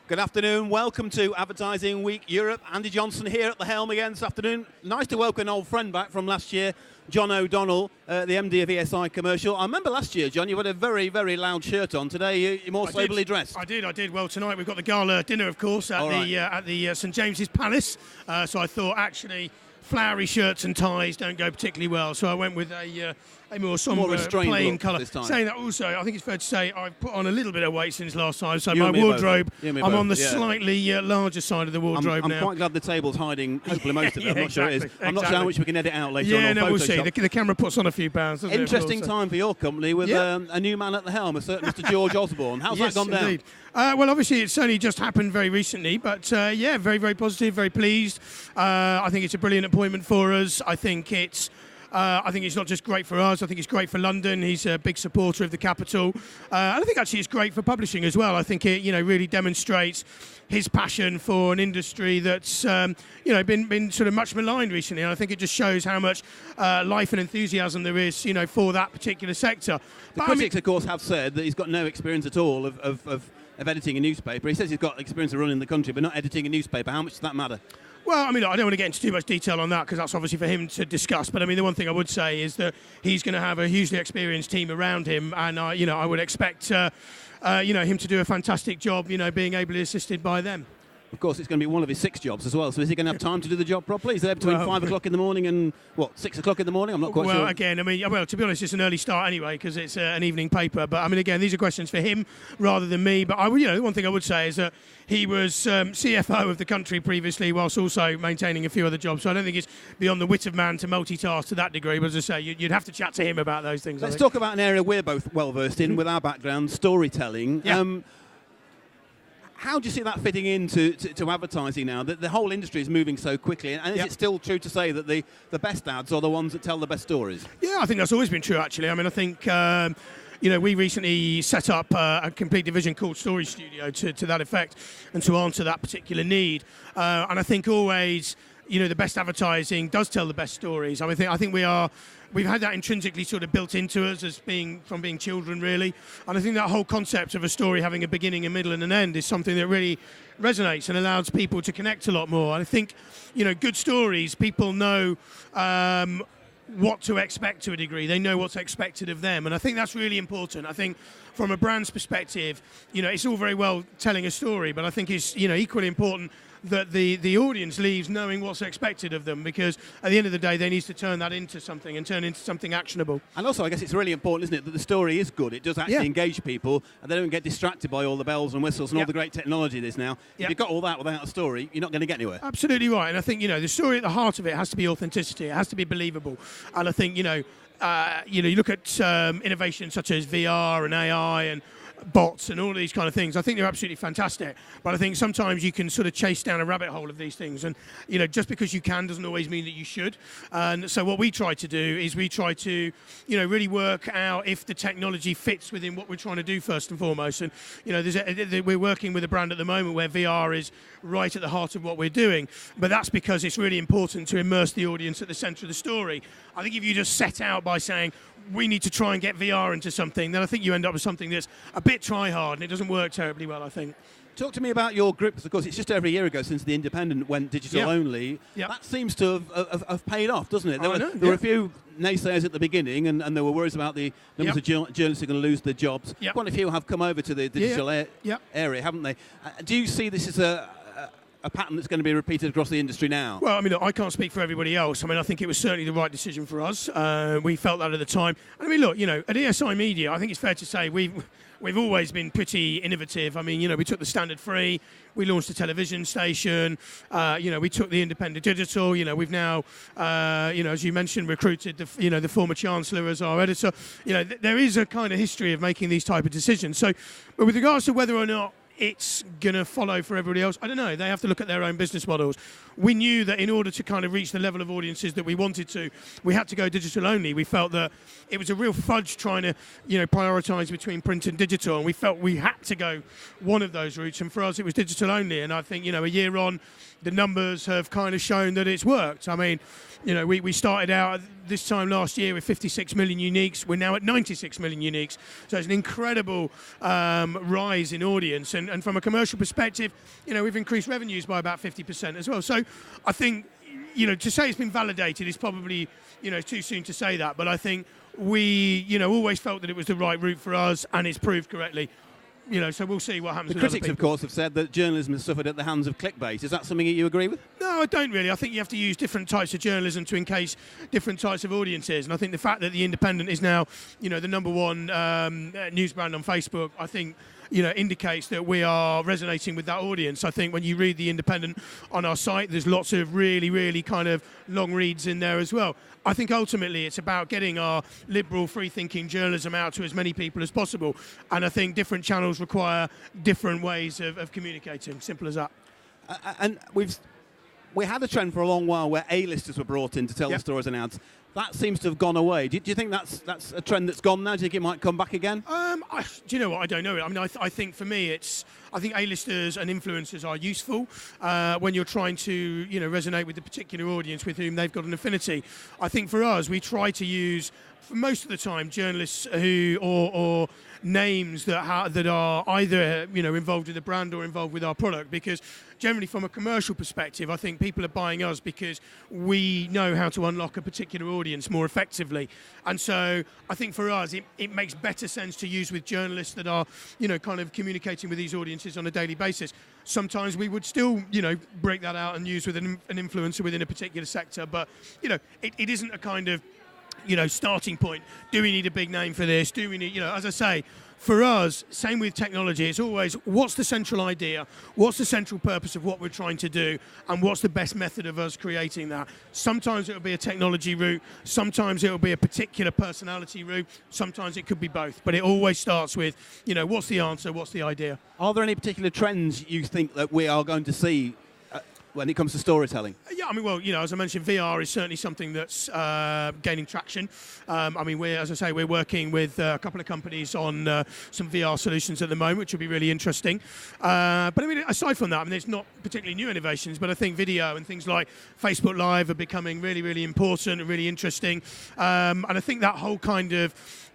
Good afternoon. Welcome to Advertising Week Europe. Andy Johnson here at the helm again this afternoon. Nice to welcome an old friend back from last year, John O'Donnell, the MD of ESI Commercial. I remember last year, John, you had a very, very loud shirt on. Today, you're more soberly dressed. I did. Well, tonight we've got the gala dinner, of course, at the St James's Palace. So I thought, actually, flowery shirts and ties don't go particularly well. So I went with a more sombre, plain colour. Saying that also, I think it's fair to say I've put on a little bit of weight since last time. So my wardrobe, I'm on the slightly larger side of the wardrobe now. I'm quite glad the table's hiding hopefully most of it. I'm not sure it is. I'm not sure how much we can edit out later on. Yeah, no, we'll see. The camera puts on a few pounds. Interesting time for your company with a new man at the helm, a certain Mr. George Osborne. How's that gone down? Well, obviously it's only just happened very recently, but very, very positive, very pleased. I think it's a brilliant appointment for us. I think it's not just great for us. I think it's great for London. He's a big supporter of the capital. And I think actually it's great for publishing as well. I think it really demonstrates his passion for an industry that's been sort of much maligned recently. And I think it just shows how much life and enthusiasm there is for that particular sector. The critics, of course, have said that he's got no experience at all of editing a newspaper. He says he's got experience of running the country, but not editing a newspaper. How much does that matter? Well, I mean, I don't want to get into too much detail on that because that's obviously for him to discuss. But I mean, the one thing I would say is that he's going to have a hugely experienced team around him, and I would expect him to do a fantastic job, being ably assisted by them. Of course, it's going to be one of his 6 jobs as well. So is he going to have time to do the job properly? Is there between 5 o'clock in the morning and 6 o'clock in the morning? I'm not quite sure. Well, again, to be honest, it's an early start anyway because it's an evening paper. But I mean, again, these are questions for him rather than me. But the one thing I would say is that he was CFO of the country previously, whilst also maintaining a few other jobs. So I don't think it's beyond the wit of man to multitask to that degree. But as I say, you'd have to chat to him about those things. Let's talk about an area we're both well versed in with our background, storytelling. Yeah. How do you see that fitting into advertising now? The whole industry is moving so quickly, and is it still true to say that the best ads are the ones that tell the best stories? Yeah, I think that's always been true, actually. I mean, I think we recently set up a complete division called Story Studio to that effect and to answer that particular need. And I think always, the best advertising does tell the best stories. I mean, I think we've had that intrinsically sort of built into us as being children, really. And I think that whole concept of a story having a beginning, a middle and an end is something that really resonates and allows people to connect a lot more. And I think, good stories, people know what to expect to a degree. They know what's expected of them. And I think that's really important. I think from a brand's perspective, it's all very well telling a story, but I think it's, equally important that the audience leaves knowing what's expected of them, because at the end of the day they need to turn that into something and turn into something actionable. And also I guess it's really important, isn't it, that the story is good. It does actually engage people and they don't get distracted by all the bells and whistles and all the great technology there's now. If you've got all that without a story, you're not going to get anywhere. Absolutely right. And I think the story at the heart of it has to be authenticity. It has to be believable. And I think you look at innovations such as VR and AI and bots and all of these kind of things. I think they're absolutely fantastic, but I think sometimes you can sort of chase down a rabbit hole of these things, and just because you can doesn't always mean that you should. And so what we try to do is we try to really work out if the technology fits within what we're trying to do first and foremost. And we're working with a brand at the moment where VR is right at the heart of what we're doing, but that's because it's really important to immerse the audience at the centre of the story. I think if you just set out by saying we need to try and get VR into something, then I think you end up with something that's a bit try-hard and it doesn't work terribly well, I think. Talk to me about your group, because of course it's just over a year ago since The Independent went digital only. That seems to have paid off, doesn't it? There were a few naysayers at the beginning and there were worries about the numbers of journalists are going to lose their jobs. Quite a few have come over to the digital area, haven't they? Do you see this as a pattern that's going to be repeated across the industry now? Well, I mean, look, I can't speak for everybody else. I mean, I think it was certainly the right decision for us. We felt that at the time. I mean, look, at ESI Media, I think it's fair to say we've always been pretty innovative. I mean, we took the standard free, we launched a television station, we took the independent digital, we've now, as you mentioned, recruited the former Chancellor as our editor. There is a kind of history of making these type of decisions. So, but with regards to whether or not it's going to follow for everybody else, I don't know. They have to look at their own business models. We knew that in order to kind of reach the level of audiences that we wanted to, we had to go digital only. We felt that it was a real fudge trying to, prioritise between print and digital, and we felt we had to go one of those routes, and for us it was digital only. And I think, a year on, the numbers have kind of shown that it's worked. I mean, we started out this time last year with 56 million uniques. We're now at 96 million uniques. So it's an incredible rise in audience. And and from a commercial perspective, we've increased revenues by about 50% as well. So I think, to say it's been validated is probably, too soon to say that. But I think we, always felt that it was the right route for us, and it's proved correctly. So we'll see what happens. The critics, of course, have said that journalism has suffered at the hands of clickbait. Is that something that you agree with? No, I don't really. I think you have to use different types of journalism to encase different types of audiences. And I think the fact that The Independent is now, the number one news brand on Facebook, I think, indicates that we are resonating with that audience. I think when you read The Independent on our site, there's lots of really, really kind of long reads in there as well. I think ultimately it's about getting our liberal, free-thinking journalism out to as many people as possible. And I think different channels require different ways of communicating. Simple as that. And we had a trend for a long while where A-listers were brought in to tell the stories and ads. That seems to have gone away. Do you think that's a trend that's gone now? Do you think it might come back again? Do you know what? I don't know. I mean, I think for me, I think A-listers and influencers are useful when you're trying to, resonate with the particular audience with whom they've got an affinity. I think for us, we try to use, for most of the time, journalists who or names that are either involved with the brand or involved with our product, because generally from a commercial perspective, I think people are buying us because we know how to unlock a particular audience more effectively. And so I think for us, it makes better sense to use with journalists that are, kind of communicating with these audiences on a daily basis. Sometimes we would still, break that out and use with an influencer within a particular sector. But, it isn't a kind of, starting point. Do we need a big name for this? Do we need, as I say, for us, same with technology, it's always what's the central idea, what's the central purpose of what we're trying to do, and what's the best method of us creating that. Sometimes it'll be a technology route, sometimes it'll be a particular personality route, sometimes it could be both. But it always starts with, what's the answer, what's the idea. Are there any particular trends you think that we are going to see when it comes to storytelling? Yeah, I mean, well, as I mentioned, VR is certainly something that's gaining traction. We're working with a couple of companies on some VR solutions at the moment, which will be really interesting. But I mean, aside from that, there's not particularly new innovations, but I think video and things like Facebook Live are becoming really, really important and really interesting. And I think that whole kind of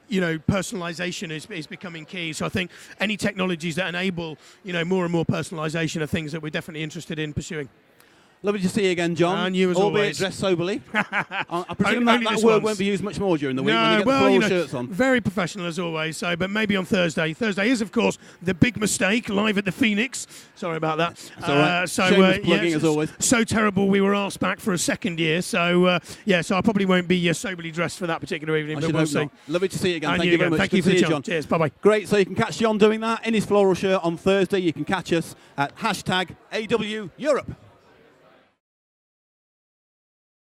personalization is becoming key. So I think any technologies that enable, more and more personalization are things that we're definitely interested in pursuing. Lovely to see you again, John. And you as albeit always. Dressed soberly. I presume that word won't be used much more during the week when you get the floral shirts on. Very professional as always. So, but maybe on Thursday. Thursday is, of course, The Big Mistake live at the Phoenix. Sorry about that. It's all right. Shameless plugging as always. So terrible. We were asked back for a second year. So so I probably won't be soberly dressed for that particular evening. But we'll see. Lovely to see you again. Thank you very much. Thank you for the John. Cheers. Bye bye. Great. So you can catch John doing that in his floral shirt on Thursday. You can catch us at #AW Europe.